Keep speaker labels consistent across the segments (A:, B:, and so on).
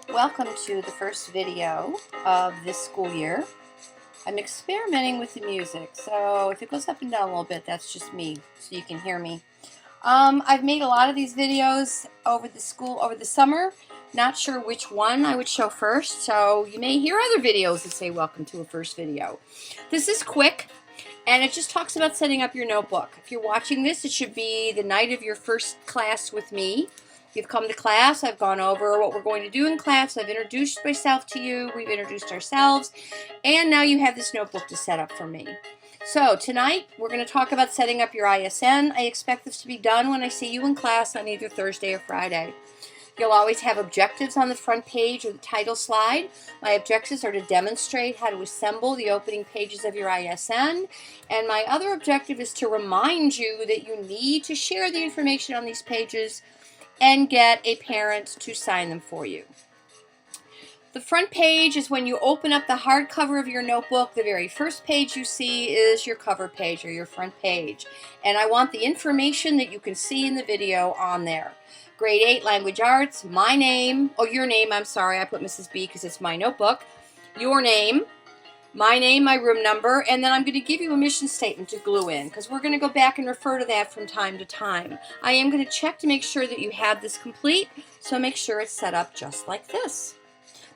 A: Welcome to the first video of this school year. I'm experimenting with the music, so if it goes up and down a little bit, that's just me, so you can hear me. I've made a lot of these videos over the summer. Not sure which one I would show first, so you may hear other videos that say welcome to a first video. This is quick, and it just talks about setting up your notebook. If you're watching this, it should be the night of your first class with me. You've come to class, I've gone over what we're going to do in class, I've introduced myself to you, we've introduced ourselves, and now you have this notebook to set up for me. So tonight, we're going to talk about setting up your ISN. I expect this to be done when I see you in class on either Thursday or Friday. You'll always have objectives on the front page or the title slide. My objectives are to demonstrate how to assemble the opening pages of your ISN, and my other objective is to remind you that you need to share the information on these pages and get a parent to sign them for you. The front page is when you open up the hardcover of your notebook. The very first page you see is your cover page or your front page. And I want the information that you can see in the video on there. Grade 8 Language Arts, my name, your name, I'm sorry, I put Mrs. B because it's my notebook. Your name, my name, my room number, and then I'm going to give you a mission statement to glue in because we're going to go back and refer to that from time to time. I am going to check to make sure that you have this complete, so make sure it's set up just like this.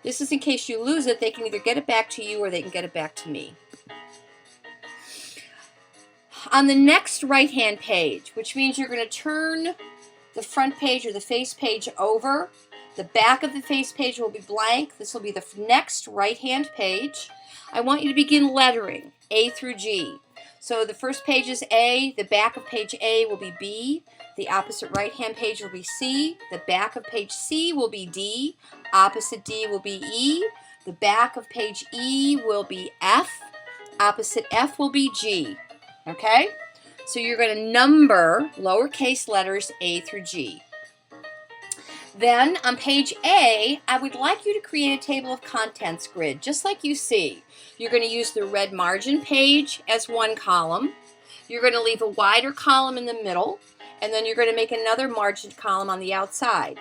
A: This is in case you lose it, they can either get it back to you or they can get it back to me. On the next right-hand page, which means you're going to turn the front page or the face page over, the back of the face page will be blank. This will be the next right-hand page. I want you to begin lettering A through G. So the first page is A, the back of page A will be B, the opposite right-hand page will be C, the back of page C will be D, opposite D will be E, the back of page E will be F, opposite F will be G. Okay? So you're going to number lowercase letters A through G. Then on page A, I would like you to create a table of contents grid, just like you see. You're going to use the red margin page as one column. You're going to leave a wider column in the middle, and then you're going to make another margin column on the outside.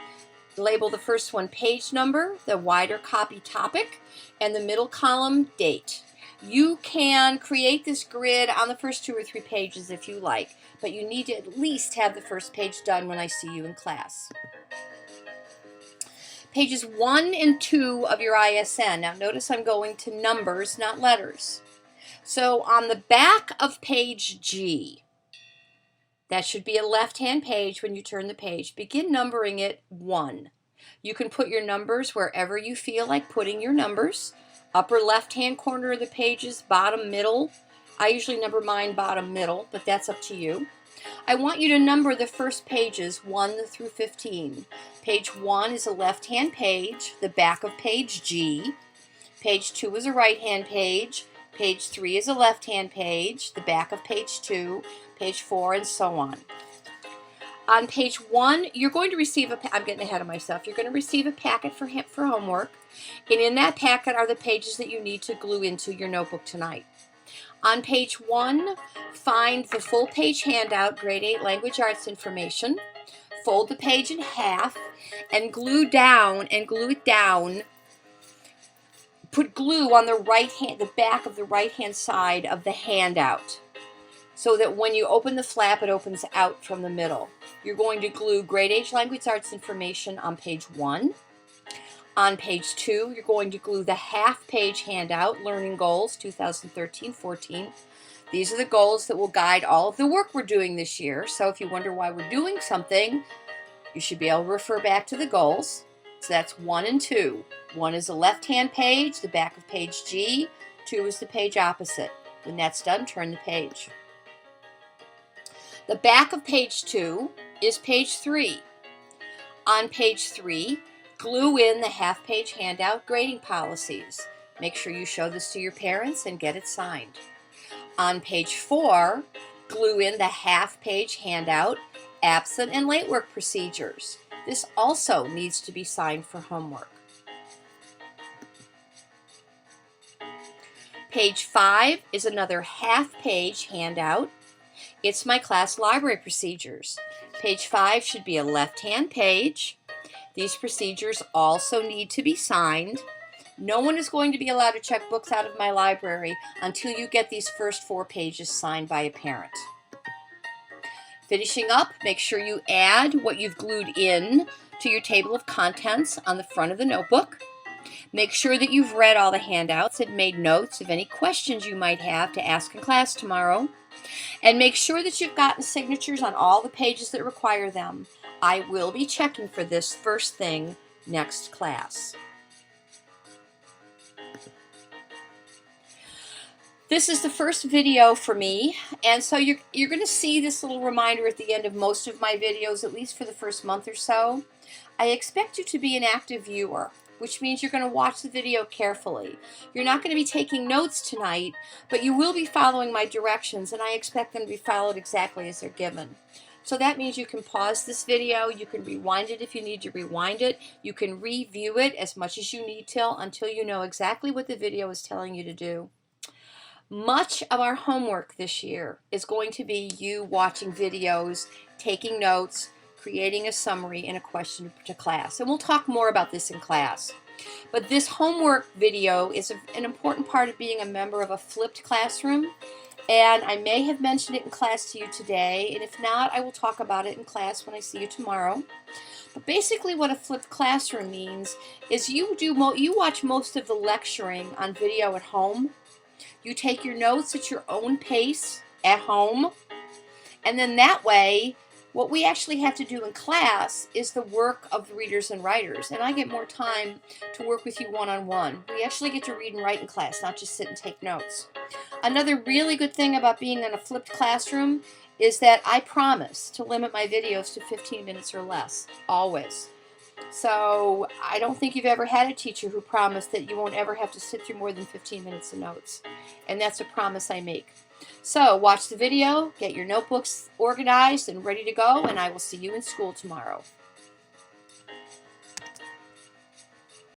A: Label the first one page number, the wider copy topic, and the middle column date. You can create this grid on the first 2 or 3 pages if you like, but you need to at least have the first page done when I see you in class. Pages 1 and 2 of your ISN. Now notice I'm going to numbers, not letters. So on the back of page G, that should be a left-hand page when you turn the page. Begin numbering it 1. You can put your numbers wherever you feel like putting your numbers. Upper left-hand corner of the pages, bottom middle. I usually number mine bottom middle, but that's up to you. I want you to number the first pages 1 through 15. Page 1 is a left-hand page, the back of page G. Page 2 is a right-hand page. Page 3 is a left-hand page, the back of page 2, page 4, and so on. On page 1, you're going to receive I'm getting ahead of myself. You're going to receive a packet for homework, and in that packet are the pages that you need to glue into your notebook tonight. On page 1, find the full page handout, Grade 8 Language Arts information. Fold the page in half and glue it down. Put glue on the back of the right-hand side of the handout so that when you open the flap, it opens out from the middle. You're going to glue Grade 8 Language Arts information on page 1. On page 2, you're going to glue the half-page handout, Learning Goals 2013-14. These are the goals that will guide all of the work we're doing this year. So if you wonder why we're doing something, you should be able to refer back to the goals. So that's 1 and 2. 1 is the left-hand page, the back of page G. 2 is the page opposite. When that's done, turn the page. The back of page 2 is page 3. On page 3, glue in the half-page handout grading policies. Make sure you show this to your parents and get it signed. On page 4, glue in the half-page handout absent and late work procedures. This also needs to be signed for homework. Page 5 is another half-page handout. It's my class library procedures. Page 5 should be a left-hand page. These procedures also need to be signed. No one is going to be allowed to check books out of my library until you get these first 4 pages signed by a parent. Finishing up, make sure you add what you've glued in to your table of contents on the front of the notebook. Make sure that you've read all the handouts and made notes of any questions you might have to ask in class tomorrow. And make sure that you've gotten signatures on all the pages that require them. I will be checking for this first thing next class. This is the first video for me, and so you're going to see this little reminder at the end of most of my videos, at least for the first month or so. I expect you to be an active viewer, which means you're going to watch the video carefully. You're not going to be taking notes tonight, but you will be following my directions, and I expect them to be followed exactly as they're given. So that means you can pause this video, you can rewind it if you need to rewind it, you can review it as much as you need to until you know exactly what the video is telling you to do. Much of our homework this year is going to be you watching videos, taking notes, creating a summary, and a question to class. And we'll talk more about this in class. But this homework video is an important part of being a member of a flipped classroom. And I may have mentioned it in class to you today. And if not, I will talk about it in class when I see you tomorrow. But basically what a flipped classroom means is you watch most of the lecturing on video at home. You take your notes at your own pace at home, and then that way, what we actually have to do in class is the work of the readers and writers, and I get more time to work with you one-on-one. We actually get to read and write in class, not just sit and take notes. Another really good thing about being in a flipped classroom is that I promise to limit my videos to 15 minutes or less, always. So I don't think you've ever had a teacher who promised that you won't ever have to sit through more than 15 minutes of notes. And that's a promise I make. So watch the video, get your notebooks organized and ready to go, and I will see you in school tomorrow.